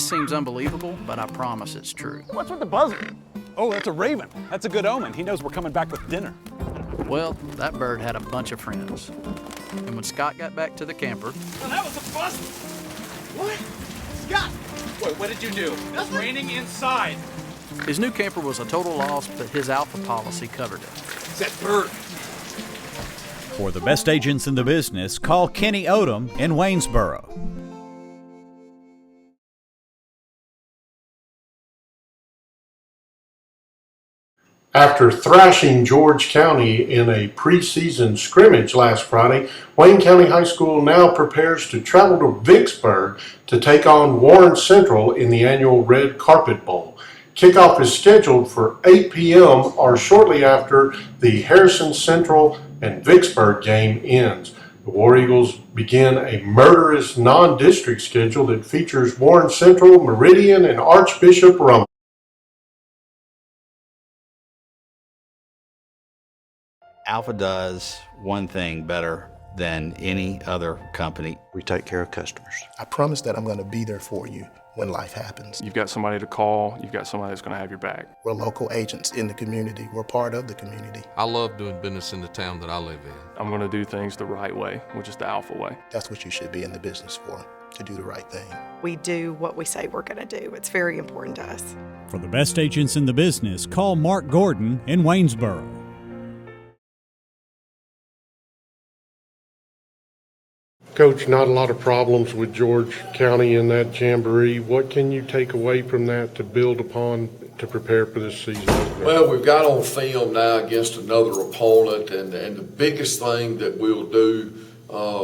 seems unbelievable, but I promise it's true. What's with the buzzer? Oh, that's a raven. That's a good omen. He knows we're coming back with dinner. Well, that bird had a bunch of friends. And when Scott got back to the camper... Oh, that was a buzz. What? Scott! Wait, what did you do? It's raining inside. His new camper was a total loss, but his alpha policy covered it. It's that bird. For the best agents in the business, call Kenny Odom in Waynesboro. After thrashing George County in a preseason scrimmage last Friday, Wayne County High School now prepares to travel to Vicksburg to take on Warren Central in the annual Red Carpet Bowl. Kickoff is scheduled for 8 p.m. or shortly after the Harrison Central and Vicksburg game ends. The War Eagles begin a murderous non-district schedule that features Warren Central, Meridian, and Archbishop Rumble. Alpha does one thing better than any other company. We take care of customers. I promise that I'm going to be there for you when life happens. You've got somebody to call. You've got somebody that's going to have your back. We're local agents in the community. We're part of the community. I love doing business in the town that I live in. I'm going to do things the right way, which is the Alpha way. That's what you should be in the business for, to do the right thing. We do what we say we're going to do. It's very important to us. For the best agents in the business, call Mark Gordon in Waynesboro. Coach, not a lot of problems with George County in that jamboree. What can you take away from that to build upon to prepare for this season? Well, we've got on film now against another opponent, and the biggest thing that we'll do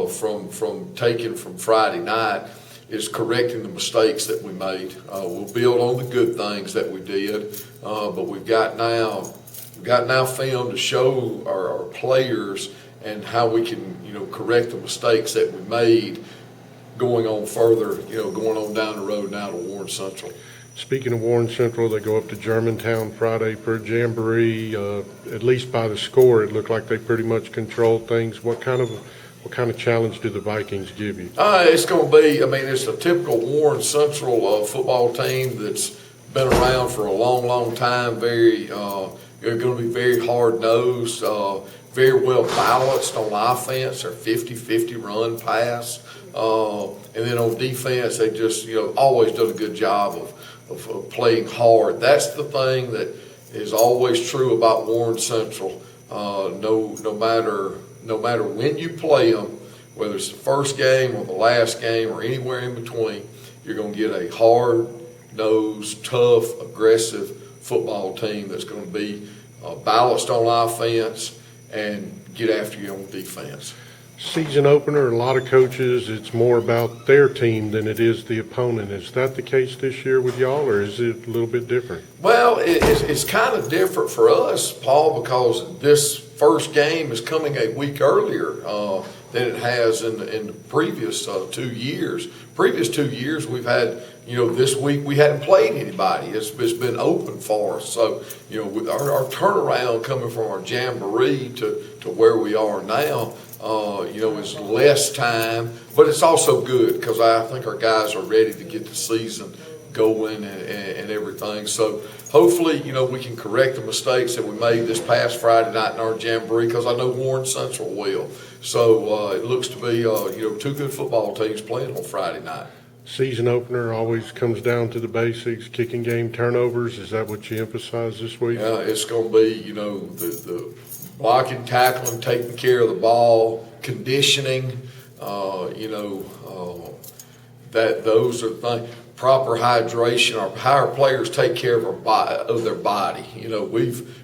from taking from Friday night is correcting the mistakes that we made. We'll build on the good things that we did, but we've got now film to show our players and how we can, correct the mistakes that we made going on further, going on down the road now to Warren Central. Speaking of Warren Central, they go up to Germantown Friday for a jamboree. At least by the score, it looked like they pretty much controlled things. What kind of challenge do the Vikings give you? It's going to be, it's a typical Warren Central football team that's been around for a long, long time. They're going to be very hard-nosed. Very well balanced on offense, or 50-50 run pass. And then on defense, they just, always done a good job of playing hard. That's the thing that is always true about Warren Central. No matter when you play them, whether it's the first game or the last game or anywhere in between, you're going to get a hard-nosed, tough, aggressive football team that's going to be balanced on offense and get after you on defense. Season opener, a lot of coaches, it's more about their team than it is the opponent. Is that the case this year with y'all, or is it a little bit different? Well, it's kind of different for us, Paul, because this first game is coming a week earlier than it has in the previous 2 years. Previous 2 years, we've had, this week we hadn't played anybody. It's been open for us. So, our turnaround coming from our jamboree to where we are now, is less time, but it's also good because I think our guys are ready to get the season going and everything. So hopefully, we can correct the mistakes that we made this past Friday night in our jamboree, because I know Warren Central will. So it looks to be, two good football teams playing on Friday night. Season opener always comes down to the basics, kicking game, turnovers. Is that what you emphasize this week? Yeah, it's going to be, the blocking, tackling, taking care of the ball, conditioning, that those are things. Proper hydration, how our players take care of their body.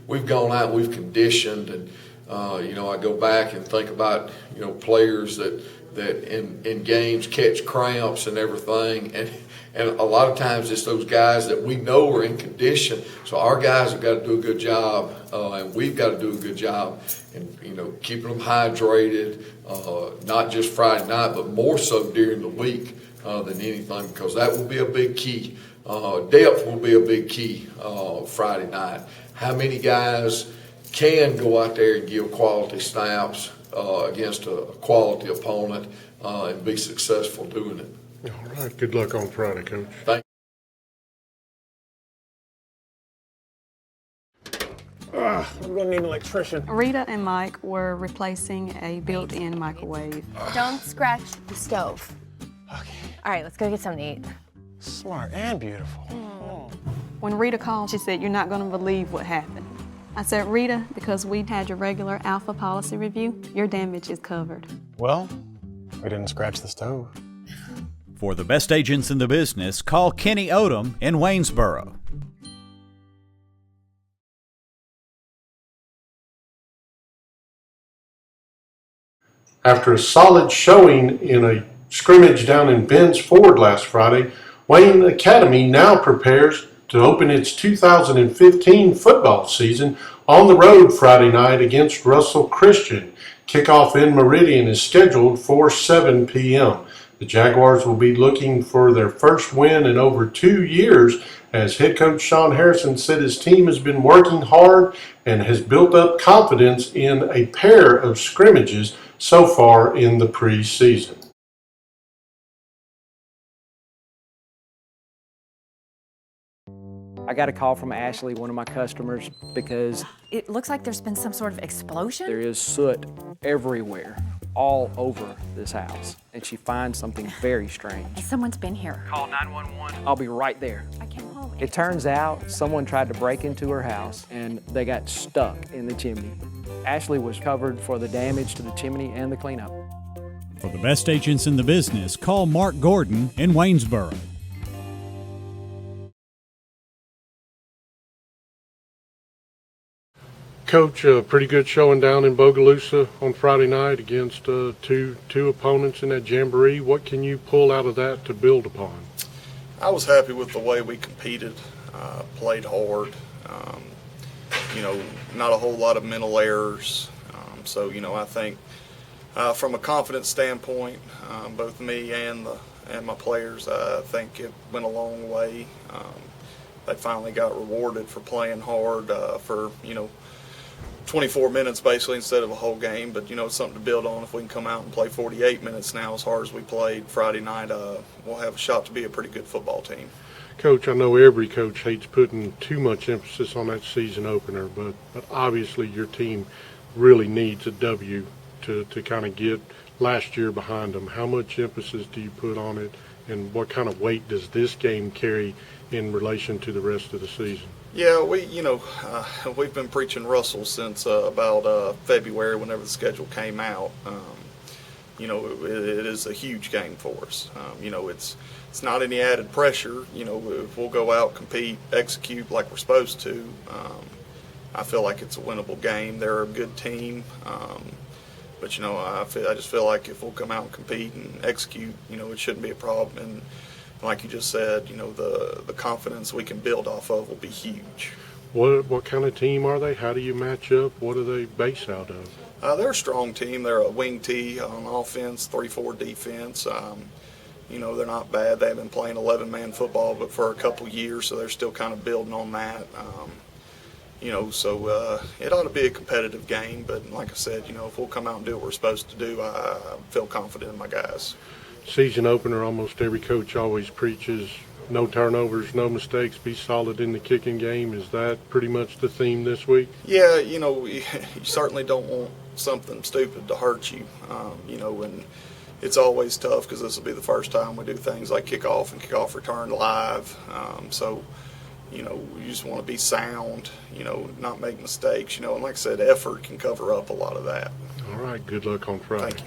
We've gone out, we've conditioned, and I go back and think about players that in games catch cramps and everything, and a lot of times it's those guys that we know are in condition. So our guys have got to do a good job, and we've got to do a good job in keeping them hydrated, not just Friday night, but more so during the week than anything, because that will be a big key. Depth will be a big key Friday night. How many guys can go out there and give quality snaps against a quality opponent and be successful doing it? All right. Good luck on Friday, Coach. Thank you. Ugh, I'm gonna need an electrician. Rita and Mike were replacing a built-in microwave. Don't scratch the stove. Okay. All right, let's go get something to eat. Smart and beautiful. When Rita called, she said, "You're not going to believe what happened." I said, "Rita, because we had your regular Alpha policy review, your damage is covered." Well, we didn't scratch the stove. For the best agents in the business, call Kenny Odom in Waynesboro. After a solid showing in a scrimmage down in Ben's Ford last Friday, Wayne Academy now prepares to open its 2015 football season on the road Friday night against Russell Christian. Kickoff in Meridian is scheduled for 7 p.m. The Jaguars will be looking for their first win in over 2 years, as head coach Sean Harrison said his team has been working hard and has built up confidence in a pair of scrimmages so far in the preseason. I got a call from Ashley, one of my customers, because It looks like there's been some sort of explosion. there is soot everywhere, all over this house, and she finds something very strange. Someone's been here. Call 911. I'll be right there. I came home. It turns out someone tried to break into her house and they got stuck in the chimney. Ashley was covered for the damage to the chimney and the cleanup. For the best agents in the business, call Mark Gordon in Waynesboro. Coach, a pretty good showing down in Bogalusa on Friday night against two opponents in that jamboree. What can you pull out of that to build upon? I was happy with the way we competed, played hard. Not a whole lot of mental errors. I think from a confidence standpoint, both me and my players, I think it went a long way. They finally got rewarded for playing hard for 24 minutes basically instead of a whole game, but it's something to build on. If we can come out and play 48 minutes now as hard as we played Friday night, we'll have a shot to be a pretty good football team. Coach, I know every coach hates putting too much emphasis on that season opener, but obviously your team really needs a W to kind of get last year behind them. How much emphasis do you put on it, and what kind of weight does this game carry in relation to the rest of the season? Yeah, we've been preaching Russell since about February, whenever the schedule came out. It is a huge game for us. It's not any added pressure. If we'll go out, compete, execute like we're supposed to, I feel like it's a winnable game. They're a good team, but I just feel like if we'll come out and compete and execute, it shouldn't be a problem. And like you just said, the confidence we can build off of will be huge. What kind of team are they? How do you match up? What are they based out of? They're a strong team. They're a wing T on offense, 3-4 defense. They're not bad. They've been playing 11-man football, but for a couple years, so they're still kind of building on that. So it ought to be a competitive game. But like I said, if we'll come out and do what we're supposed to do, I feel confident in my guys. Season opener, almost every coach always preaches no turnovers, no mistakes, be solid in the kicking game. Is that pretty much the theme this week? Yeah, you certainly don't want something stupid to hurt you, and it's always tough because this will be the first time we do things like kickoff and kickoff return live. You just want to be sound, not make mistakes, and like I said, effort can cover up a lot of that. All right, good luck on Friday. Thank you.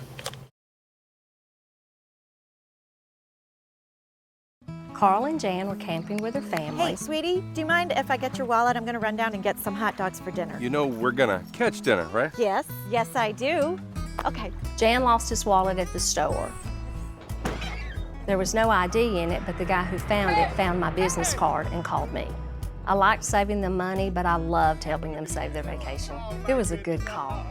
Carl and Jan were camping with their family. Hey, sweetie, do you mind if I get your wallet? I'm going to run down and get some hot dogs for dinner. You know we're gonna catch dinner, right? Yes, I do. Okay. Jan lost his wallet at the store. There was no ID in it, but the guy who found it found my business card and called me. I liked saving them money, but I loved helping them save their vacation. It was a good call.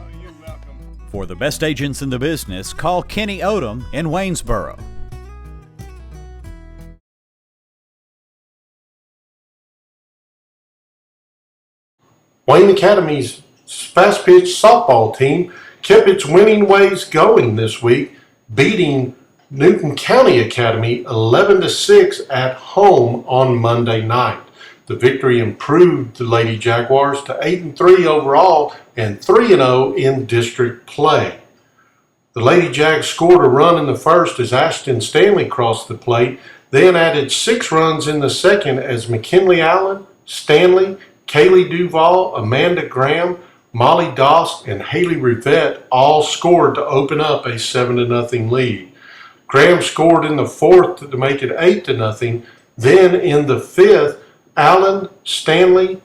For the best agents in the business, call Kenny Odom in Waynesboro. Wayne Academy's fast-pitch softball team kept its winning ways going this week, beating Newton County Academy 11-6 at home on Monday night. The victory improved the Lady Jaguars to 8-3 overall and 3-0 in district play. The Lady Jags scored a run in the first as Ashton Stanley crossed the plate, then added 6 runs in the second as McKinley Allen, Stanley, Kaylee Duval, Amanda Graham, Molly Doss, and Haley Rivette all scored to open up a 7-0 lead. Graham scored in the fourth to make it 8-0. Then in the fifth, Allen, Stanley,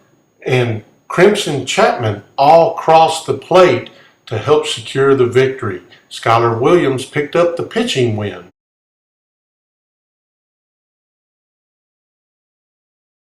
and Crimson Chapman all crossed the plate to help secure the victory. Skylar Williams picked up the pitching win.